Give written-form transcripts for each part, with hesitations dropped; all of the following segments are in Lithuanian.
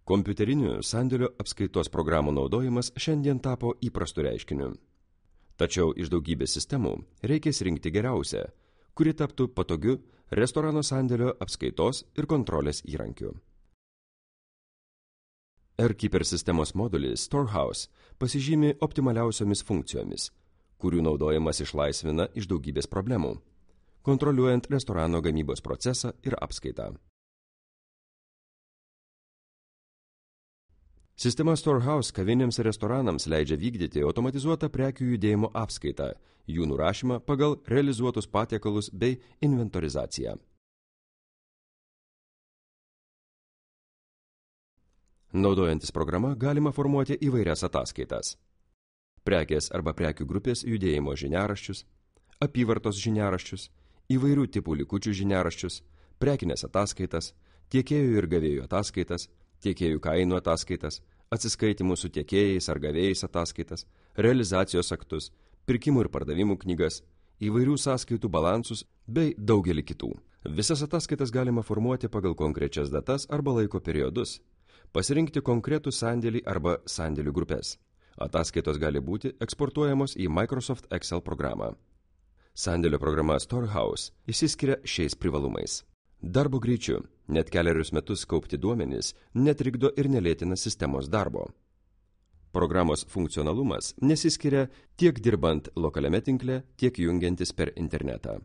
Kompiuterinių sandėlio apskaitos programų naudojimas šiandien tapo įprastu reiškiniu. Tačiau iš daugybės sistemų reikės rinkti geriausią, kuri taptų patogiu restorano sandėlio apskaitos ir kontrolės įrankiu. AirKeeper sistemos modulis Storehouse pasižymi optimaliausiomis funkcijomis, kurių naudojimas išlaisvina iš daugybės problemų, kontroliuojant restorano gamybos procesą ir apskaitą. Sistema Storehouse kavinėms ir restoranams leidžia vykdyti automatizuotą prekių judėjimo apskaitą, jų nurašymą pagal realizuotus patiekalus bei inventorizaciją. Naudojantis programa galima formuoti įvairias ataskaitas. Prekės arba prekių grupės judėjimo žiniaraščius, apyvartos žiniaraščius, įvairių tipų likučių žiniaraščius, prekinės ataskaitas, tiekėjų ir gavėjų ataskaitas, tiekėjų kainų ataskaitas, atsiskaitimų su tiekėjais ar gavėjais ataskaitas, realizacijos aktus, pirkimų ir pardavimų knygas, įvairių sąskaitų balansus bei daugelį kitų. Visas ataskaitas galima formuoti pagal konkrečias datas arba laiko periodus, pasirinkti konkretų sandėlį arba sandėlių grupės. Ataskaitos gali būti eksportuojamos į Microsoft Excel programą. Sandėlio programa Storehouse išsiskiria šiais privalumais. Darbo greičiu, net kelerius metus kaupti duomenys, netrikdo ir nelėtina sistemos darbo. Programos funkcionalumas nesiskiria tiek dirbant lokaliame tinkle, tiek jungiantis per internetą.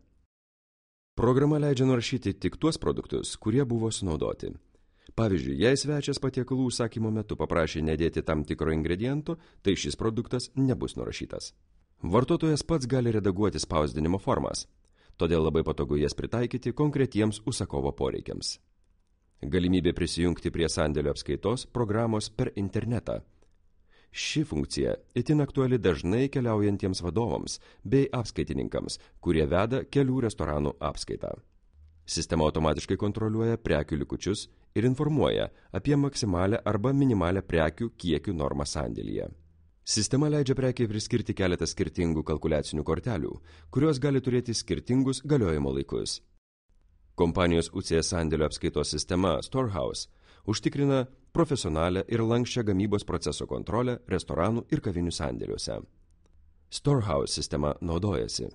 Programa leidžia nurašyti tik tuos produktus, kurie buvo sunaudoti. Pavyzdžiui, jei svečias patiekalų užsakymo metu paprašė nedėti tam tikro ingrediento, tai šis produktas nebus nurašytas. Vartotojas pats gali redaguoti spausdinimo formas, todėl labai patogu jas pritaikyti konkretiems užsakovo poreikiams. Galimybė prisijungti prie sandėlio apskaitos programos per internetą. Ši funkcija itin aktuali dažnai keliaujantiems vadovams bei apskaitininkams, kurie veda kelių restoranų apskaitą. Sistema automatiškai kontroliuoja prekių likučius ir informuoja apie maksimalę arba minimalę prekių kiekių normą sandėlyje. Sistema leidžia prekiai priskirti keletą skirtingų kalkuliacinių kortelių, kurios gali turėti skirtingus galiojimo laikus. Kompanijos UCS sandėlio apskaitos sistema Storehouse užtikrina profesionalią ir lanksčią gamybos proceso kontrolę restoranų ir kavinių sandėliuose. Storehouse sistema naudojasi